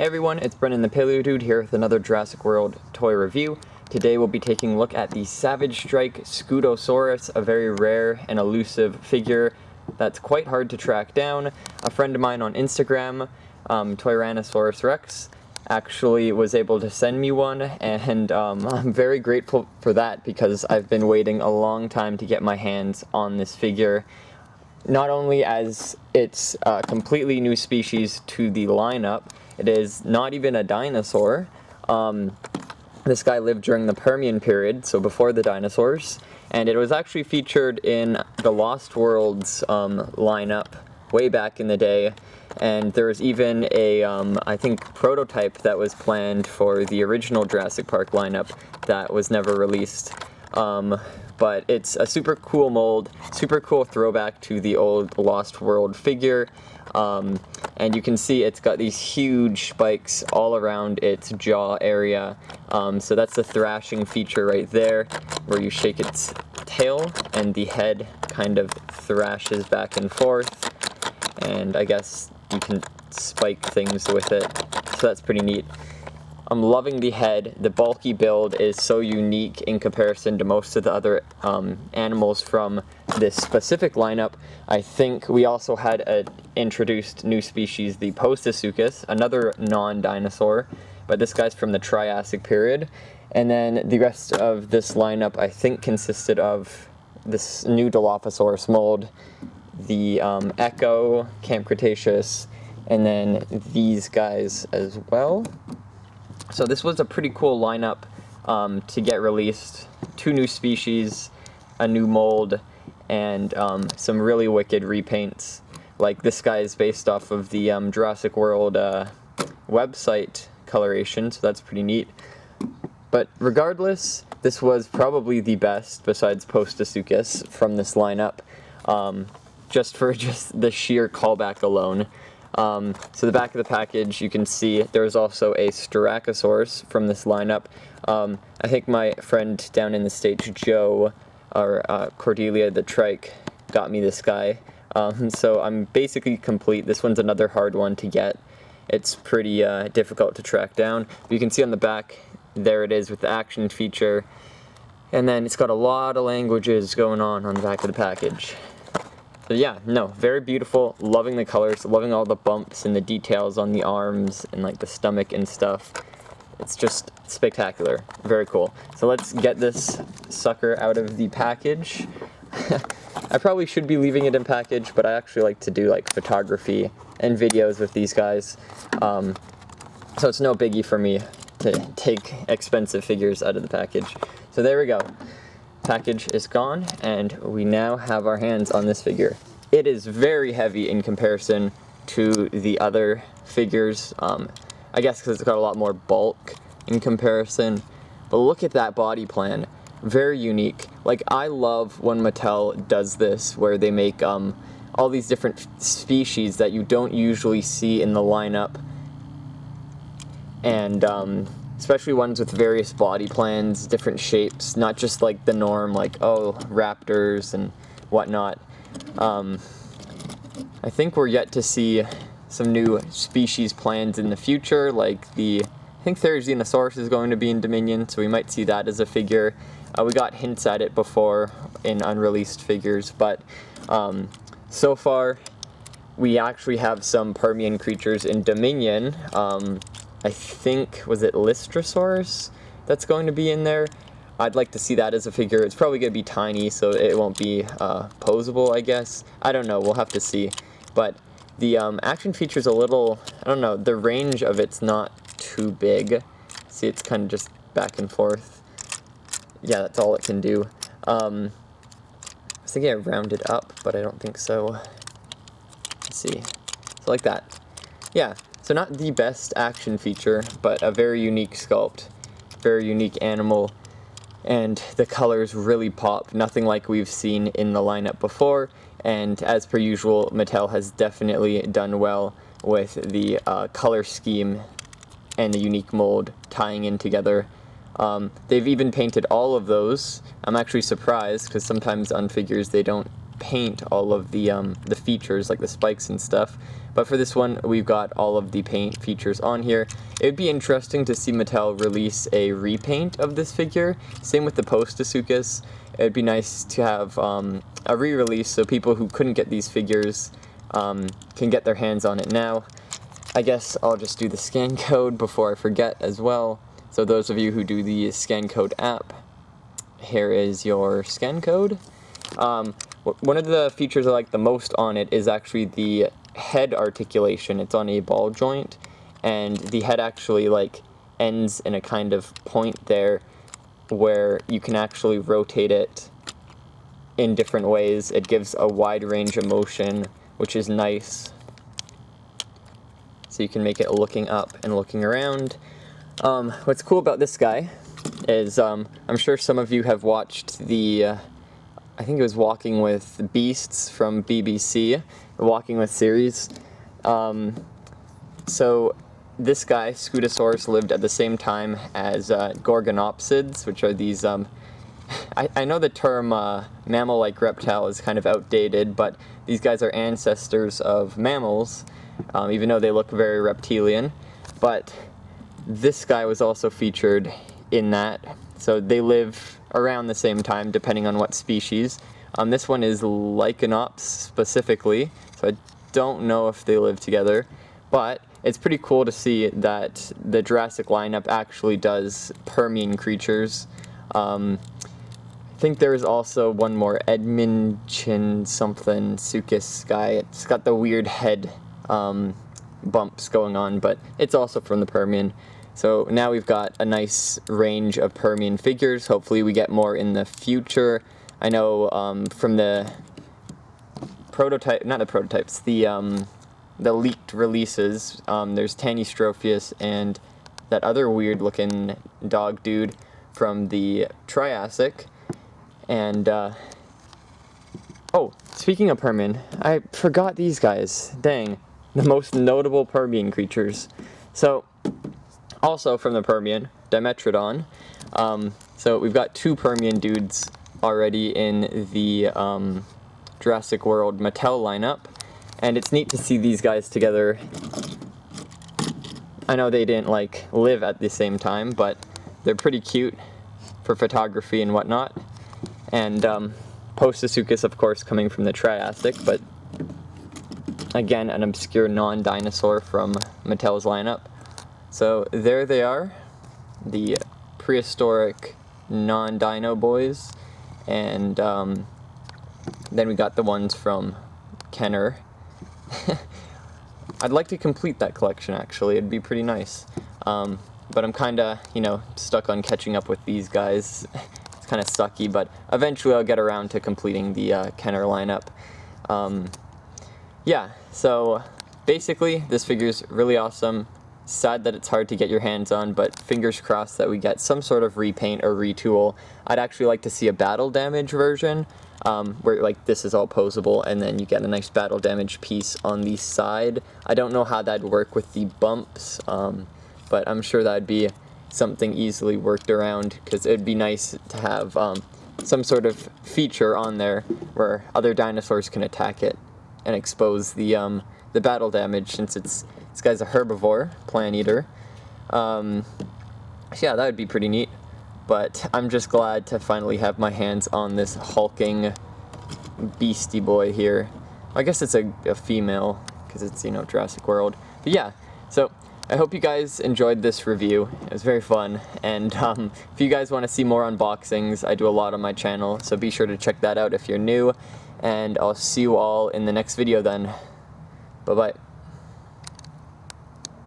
Hey everyone, it's Brennan the Paleo Dude here with another Jurassic World toy review. Today we'll be taking a look at the Savage Strike Scutosaurus, a very rare and elusive figure that's quite hard to track down. A friend of mine on Instagram, Tyrannosaurus Rex, actually was able to send me one, and I'm very grateful for that because I've been waiting a long time to get my hands on this figure. Not only as it's a completely new species to the lineup, it is not even a dinosaur. This guy lived during the Permian period, so before the dinosaurs, and it was actually featured in the Lost Worlds lineup way back in the day, and there was even a, I think, prototype that was planned for the original Jurassic Park lineup that was never released. But it's a super cool mold, super cool throwback to the old Lost World figure, and you can see it's got these huge spikes all around its jaw area, so that's the thrashing feature right there, where you shake its tail and the head kind of thrashes back and forth, and I guess you can spike things with it, so that's pretty neat. I'm loving the head. The bulky build is so unique in comparison to most of the other animals from this specific lineup. I think we also had an introduced new species, the Plesiosaurus, another non-dinosaur, but this guy's from the Triassic period. And then the rest of this lineup, I think, consisted of this new Dilophosaurus mold, the Echo, Camp Cretaceous, and then these guys as well. So this was a pretty cool lineup to get released. 2 new species, a new mold, and some really wicked repaints. Like this guy is based off of the Jurassic World website coloration, so that's pretty neat. But regardless, this was probably the best, besides Plesiosaurus, from this lineup, just for the sheer callback alone. So the back of the package, you can see there's also a Styracosaurus from this lineup. I think my friend down in the States, Joe, or Cordelia the Trike, got me this guy. So I'm basically complete. This one's another hard one to get. It's pretty difficult to track down. But you can see on the back, there it is with the action feature. And then it's got a lot of languages going on the back of the package. So yeah, no, very beautiful, loving the colors, loving all the bumps and the details on the arms and like the stomach and stuff. It's just spectacular, very cool. So let's get this sucker out of the package. I probably should be leaving it in package, but I actually like to do like photography and videos with these guys. So it's no biggie for me to take expensive figures out of the package. So there we go. Package is gone, and we now have our hands on this figure. It is very heavy in comparison to the other figures, I guess because it's got a lot more bulk in comparison, but look at that body plan, very unique. Like, I love when Mattel does this, where they make all these different species that you don't usually see in the lineup, and especially ones with various body plans, different shapes, not just like the norm, like, oh, raptors and whatnot. I think we're yet to see some new species plans in the future, like I think Herrerasaurus is going to be in Dominion, so we might see that as a figure. We got hints at it before in unreleased figures, but so far we actually have some Permian creatures in Dominion. I think, was it Lystrasaurus that's going to be in there? I'd like to see that as a figure. It's probably going to be tiny, so it won't be posable, I guess. I don't know, we'll have to see. But the action feature's a little, I don't know, the range of it's not too big. See, it's kind of just back and forth. Yeah, that's all it can do. I was thinking I rounded up, but I don't think so. Let's see. So like that. Yeah. So not the best action feature, but a very unique sculpt, very unique animal, and the colors really pop, nothing like we've seen in the lineup before, and as per usual, Mattel has definitely done well with the color scheme and the unique mold tying in together. They've even painted all of those. I'm actually surprised, because sometimes on figures they don't paint all of the features, like the spikes and stuff. But for this one, we've got all of the paint features on here. It would be interesting to see Mattel release a repaint of this figure. Same with the Proceratosaurus. It would be nice to have a re-release so people who couldn't get these figures can get their hands on it now. I guess I'll just do the scan code before I forget as well. So those of you who do the scan code app, here is your scan code. One of the features I like the most on it is actually the head articulation. It's on a ball joint, and the head actually like ends in a kind of point there where you can actually rotate it in different ways. It gives a wide range of motion, which is nice. So you can make it looking up and looking around. What's cool about this guy is I'm sure some of you have watched the I think it was Walking with Beasts from BBC, the Walking with series. So this guy, Scutosaurus, lived at the same time as gorgonopsids, which are these, I know the term mammal-like reptile is kind of outdated, but these guys are ancestors of mammals, even though they look very reptilian. But this guy was also featured in that, so they live around the same time depending on what species. This one is Lycanops specifically, so I don't know if they live together, but it's pretty cool to see that the Jurassic lineup actually does Permian creatures. I think there's also one more, Edmundchin something, Sucus guy. It's got the weird head bumps going on, but it's also from the Permian. So now we've got a nice range of Permian figures. Hopefully we get more in the future. I know from the prototype, not the prototypes, the leaked releases, there's Tanystropheus and that other weird looking dog dude from the Triassic. And oh, speaking of Permian, I forgot these guys. Dang, the most notable Permian creatures. So also from the Permian, Dimetrodon. So we've got two Permian dudes already in the Jurassic World Mattel lineup, and it's neat to see these guys together. I know they didn't like live at the same time, but they're pretty cute for photography and whatnot. And Proceratosaurus, of course, coming from the Triassic, but again, an obscure non-dinosaur from Mattel's lineup. So there they are, the prehistoric non-dino boys, and then we got the ones from Kenner. I'd like to complete that collection, actually. It'd be pretty nice. But I'm kind of, stuck on catching up with these guys. It's kind of sucky, but eventually I'll get around to completing the Kenner lineup. Yeah, so basically this figure's really awesome. Sad that it's hard to get your hands on, but fingers crossed that we get some sort of repaint or retool. I'd actually like to see a battle damage version, where like this is all posable and then you get a nice battle damage piece on the side. I don't know how that'd work with the bumps, but I'm sure that'd be something easily worked around, because it'd be nice to have some sort of feature on there where other dinosaurs can attack it and expose the battle damage, since this guy's a herbivore, plant eater. So yeah, that would be pretty neat. But I'm just glad to finally have my hands on this hulking beastie boy here. I guess it's a female, because it's, Jurassic World. But yeah, so I hope you guys enjoyed this review. It was very fun. And if you guys want to see more unboxings, I do a lot on my channel, so be sure to check that out if you're new. And I'll see you all in the next video then. Bye-bye.